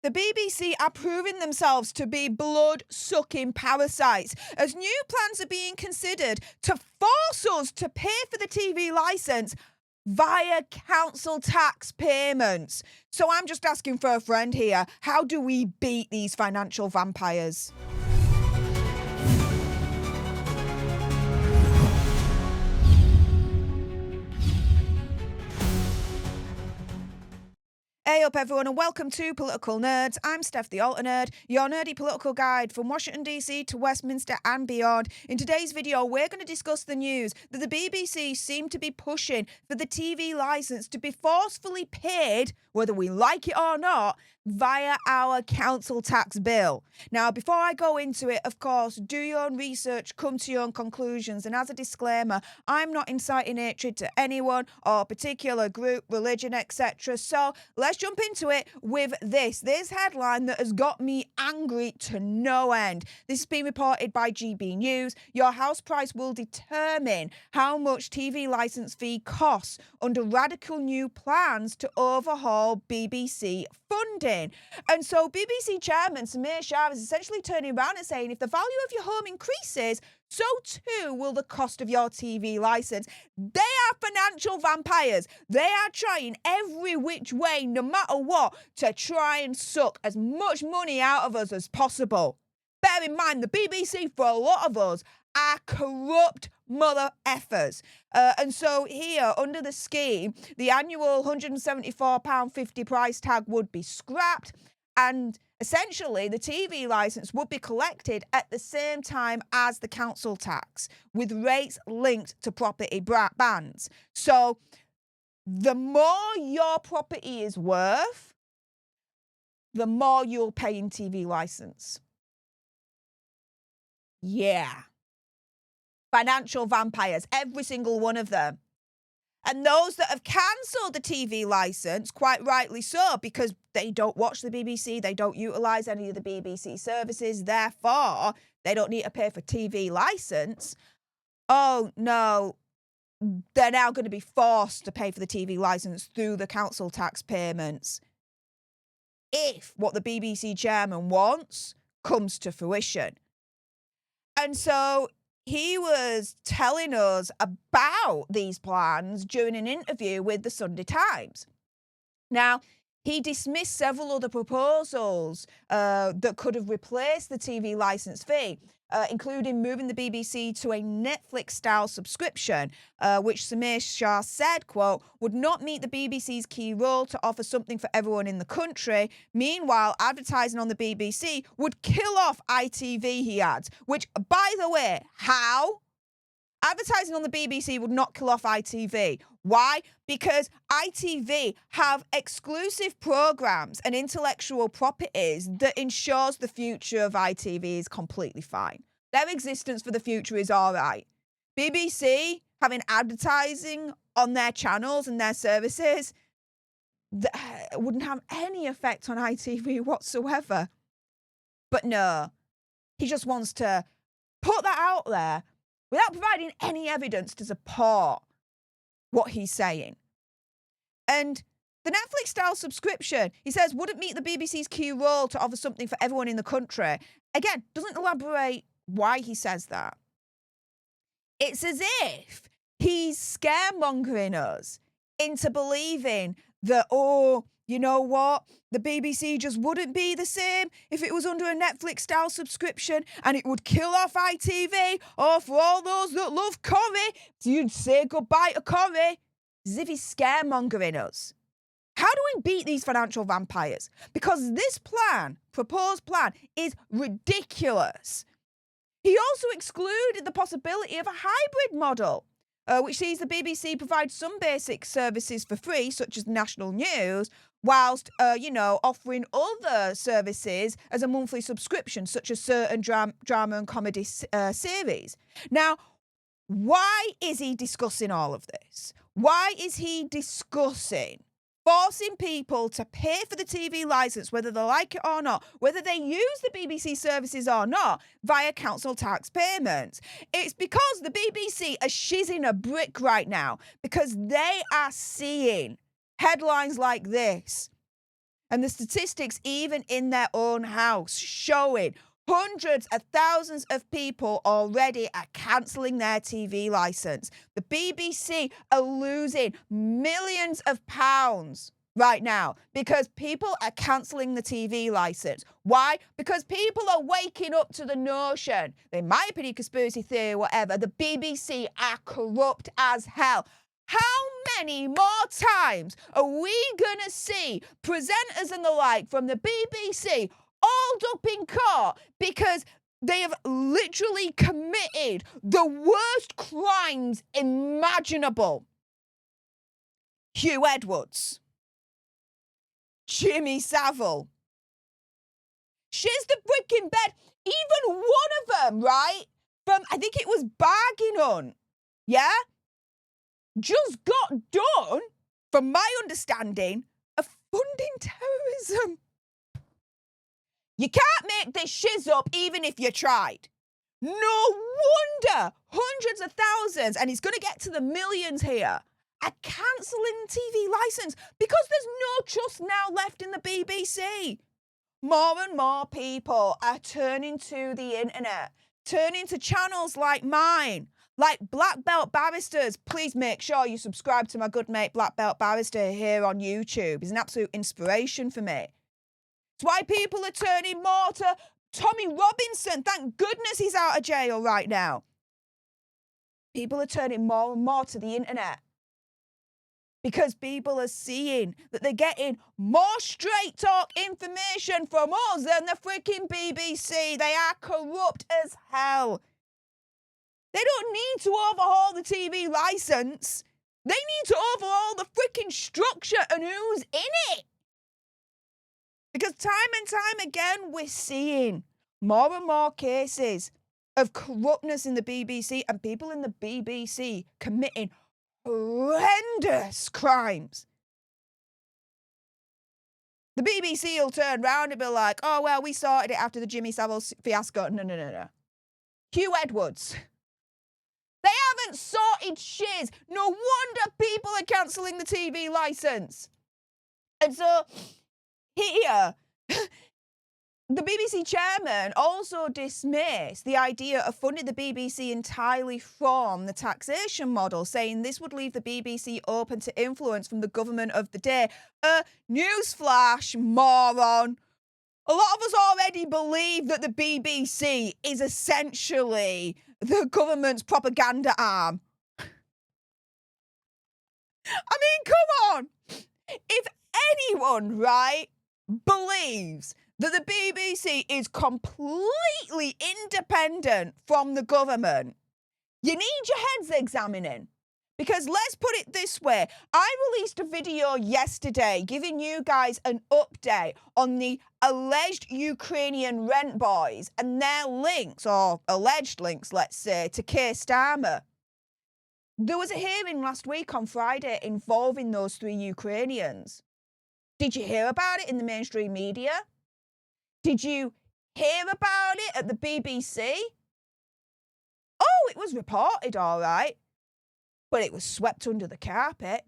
The BBC are proving themselves to be blood-sucking parasites as new plans are being considered to force us to pay for the TV licence via council tax payments. So I'm just asking for a friend here. How do we beat these financial vampires? Hey up everyone and welcome to Political Nerds. I'm Steph the Alter Nerd, your nerdy political guide from Washington DC to Westminster and beyond. In today's video we're going to discuss the news that the BBC seem to be pushing for the TV licence to be forcefully paid, whether we like it or not, via our council tax bill. Now before I go into it, of course, do your own research, come to your own conclusions, and as a disclaimer, I'm not inciting hatred to anyone or particular group, religion, etc. So let's jump into it with this headline that has got me angry to no end. This has been reported by GB News. Your house price will determine how much TV licence fee costs under radical new plans to overhaul BBC funding. And so BBC Chairman Samir Shah is essentially turning around and saying if the value of your home increases, so too will the cost of your TV licence. They are financial vampires. They are trying every which way, no matter what, to try and suck as much money out of us as possible. Bear in mind, the BBC, for a lot of us, are corrupt mother effers. And so here, under the scheme, the annual £174.50 price tag would be scrapped, and essentially the TV licence would be collected at the same time as the council tax, with rates linked to property bands. So the more your property is worth, the more you'll pay in TV licence. Yeah. Financial vampires, every single one of them. And those that have cancelled the TV licence, quite rightly so, because they don't watch the BBC, they don't utilise any of the BBC services, therefore they don't need to pay for TV licence. Oh no, they're now going to be forced to pay for the TV licence through the council tax payments if what the BBC chairman wants comes to fruition. And so he was telling us about these plans during an interview with the Sunday Times. Now, he dismissed several other proposals that could have replaced the TV licence fee, including moving the BBC to a Netflix-style subscription, which Samir Shah said, quote, would not meet the BBC's key role to offer something for everyone in the country. Meanwhile, advertising on the BBC would kill off ITV, he adds, which, by the way, how? Advertising on the BBC would not kill off ITV. Why? Because ITV have exclusive programmes and intellectual properties that ensures the future of ITV is completely fine. Their existence for the future is all right. BBC having advertising on their channels and their services that wouldn't have any effect on ITV whatsoever. But no, he just wants to put that out there without providing any evidence to support what he's saying. And the Netflix-style subscription, he says, wouldn't meet the BBC's key role to offer something for everyone in the country. Again, doesn't elaborate why he says that. It's as if he's scaremongering us into believing that, oh, you know what? The BBC just wouldn't be the same if it was under a Netflix-style subscription, and it would kill off ITV. Or for all those that love Corrie, you'd say goodbye to Corrie. As if he's scaremongering us. How do we beat these financial vampires? Because this plan, proposed plan, is ridiculous. He also excluded the possibility of a hybrid model, which sees the BBC provide some basic services for free, such as national news, whilst, offering other services as a monthly subscription, such as certain drama and comedy series. Now, why is he discussing all of this? Why is he discussing forcing people to pay for the TV licence, whether they like it or not, whether they use the BBC services or not, via council tax payments? It's because the BBC are shizzing a brick right now because they are seeing headlines like this. And the statistics, even in their own house, showing hundreds of thousands of people already are cancelling their TV licence. The BBC are losing millions of pounds right now because people are cancelling the TV licence. Why? Because people are waking up to the notion, they might be a conspiracy theory, whatever, the BBC are corrupt as hell. How many more times are we going to see presenters and the like from the BBC hauled up in court because they have literally committed the worst crimes imaginable? Hugh Edwards, Jimmy Savile, shiz the freaking bed. Even one of them, right, from, I think it was Bargain, yeah, just got done, from my understanding, of funding terrorism. You can't make this shiz up even if you tried. No wonder hundreds of thousands, and it's going to get to the millions here, are cancelling TV licence because there's no trust now left in the BBC. More and more people are turning to the internet, turning to channels like mine, like Black Belt Barristers. Please make sure you subscribe to my good mate Black Belt Barrister here on YouTube. He's an absolute inspiration for me. It's why people are turning more to Tommy Robinson. Thank goodness he's out of jail right now. People are turning more and more to the internet because people are seeing that they're getting more straight talk information from us than the freaking BBC. They are corrupt as hell. They don't need to overhaul the TV licence. They need to overhaul the freaking structure and who's in it. Because time and time again, we're seeing more and more cases of corruptness in the BBC and people in the BBC committing horrendous crimes. The BBC will turn round and be like, oh, well, we sorted it after the Jimmy Savile fiasco. No. Hugh Edwards. They haven't sorted shiz. No wonder people are cancelling the TV licence. And so here, the BBC chairman also dismissed the idea of funding the BBC entirely from the taxation model, saying this would leave the BBC open to influence from the government of the day. Newsflash, moron. A lot of us already believe that the BBC is essentially the government's propaganda arm. I mean, come on. If anyone, right, believes that the BBC is completely independent from the government, you need your heads examining. Because let's put it this way, I released a video yesterday giving you guys an update on the alleged Ukrainian rent boys and their links, or alleged links, let's say, to Keir Starmer. There was a hearing last week on Friday involving those 3 Ukrainians. Did you hear about it in the mainstream media? Did you hear about it at the BBC? Oh, it was reported, all right. But it was swept under the carpet.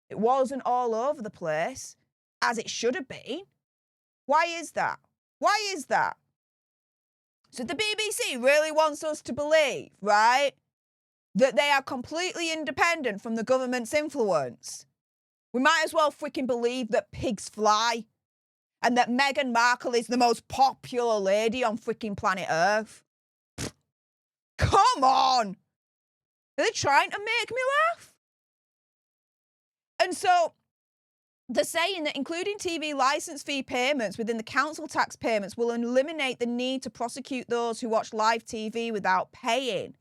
It wasn't all over the place, as it should have been. Why is that? Why is that? So the BBC really wants us to believe, right, that they are completely independent from the government's influence. We might as well freaking believe that pigs fly and that Meghan Markle is the most popular lady on freaking planet Earth. Pfft. Come on! Are they trying to make me laugh? And so they're saying that including TV licence fee payments within the council tax payments will eliminate the need to prosecute those who watch live TV without paying.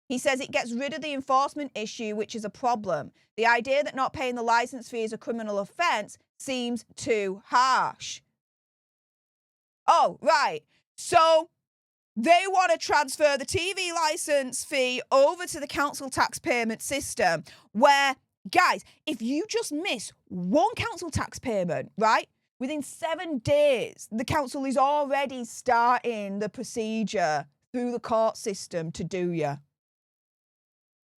He says it gets rid of the enforcement issue, which is a problem. The idea that not paying the licence fee is a criminal offence seems too harsh. Oh, right. So they want to transfer the TV licence fee over to the council tax payment system where, guys, if you just miss one council tax payment, right, within 7 days, the council is already starting the procedure through the court system to do you.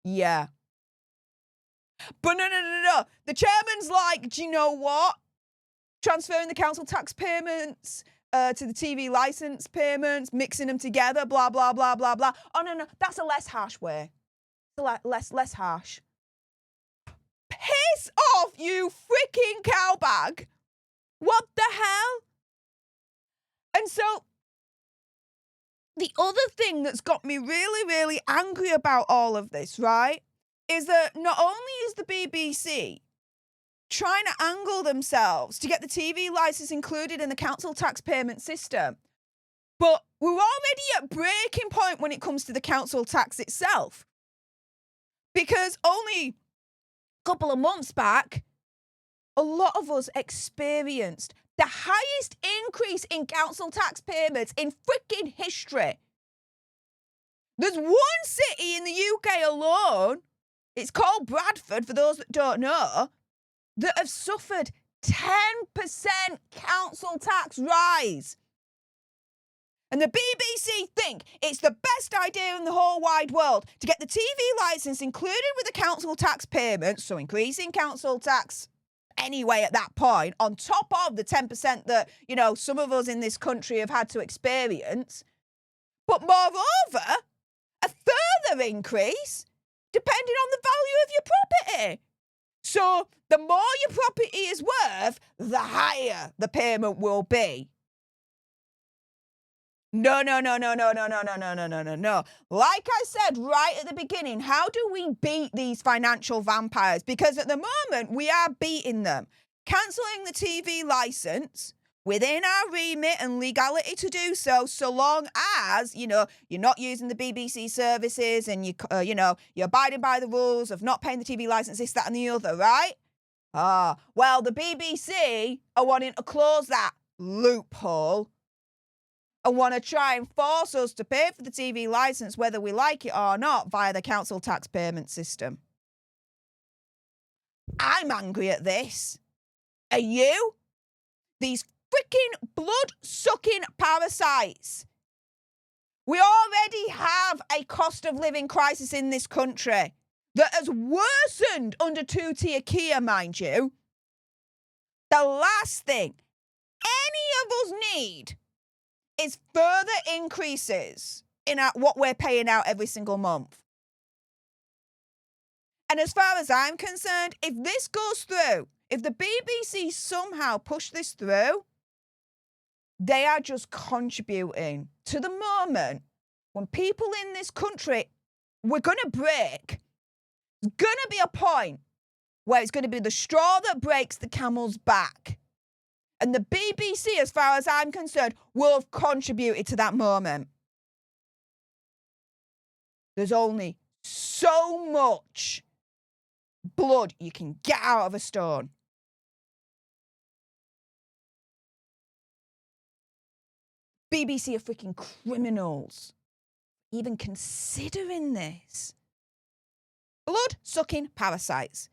Yeah. But no. The chairman's like, do you know what? transferring the council tax payments to the TV licence payments, mixing them together, blah, blah, blah, blah, blah. Oh, no, that's a less harsh way. Less harsh. Piss off, you freaking cowbag. What the hell? And so, the other thing that's got me really, really angry about all of this, right, is that not only is the BBC trying to angle themselves to get the TV licence included in the council tax payment system, but we're already at breaking point when it comes to the council tax itself. Because only a couple of months back, a lot of us experienced the highest increase in council tax payments in freaking history. There's one city in the UK alone, it's called Bradford, for those that don't know, that have suffered 10% council tax rise. And the BBC think it's the best idea in the whole wide world to get the TV licence included with the council tax payments, so increasing council tax anyway at that point, on top of the 10% that, you know, some of us in this country have had to experience. But moreover, a further increase depending on the value of your property. So the more your property is worth, the higher the payment will be. No. Like I said right at the beginning, how do we beat these financial vampires? Because at the moment, we are beating them. Cancelling the TV licence within our remit and legality to do so, so long as, you know, you're not using the BBC services and you're abiding by the rules of not paying the TV licence, this, that and the other, right? Well, the BBC are wanting to close that loophole and want to try and force us to pay for the TV licence whether we like it or not via the council tax payment system. I'm angry at this. Are you? These freaking blood-sucking parasites. We already have a cost of living crisis in this country that has worsened under two-tier Keir, mind you. The last thing any of us need is further increases in what we're paying out every single month. And as far as I'm concerned, if this goes through, if the BBC somehow push this through, they are just contributing to the moment when people in this country, we're going to break. There's going to be a point where it's going to be the straw that breaks the camel's back. And the BBC, as far as I'm concerned, will have contributed to that moment. There's only so much blood you can get out of a stone. BBC are freaking criminals. Even considering this. Blood-sucking parasites.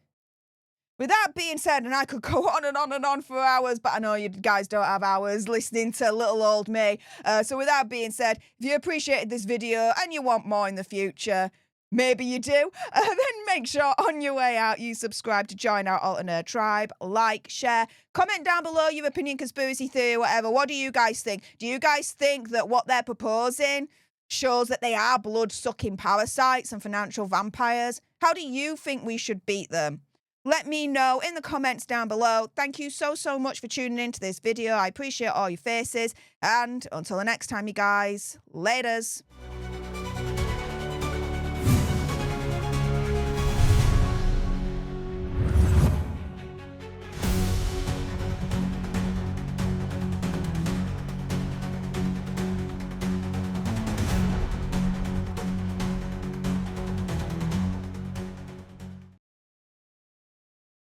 With that being said, and I could go on and on and on for hours, but I know you guys don't have hours listening to little old me. So with that being said, if you appreciated this video and you want more in the future, maybe you do, then make sure on your way out you subscribe to join our alternate tribe, like, share, comment down below your opinion, conspiracy theory, whatever. What do you guys think? Do you guys think that what they're proposing shows that they are blood-sucking parasites and financial vampires? How do you think we should beat them? Let me know in the comments down below. Thank you so much for tuning into this video. I appreciate all your faces. And until the next time, you guys, laters.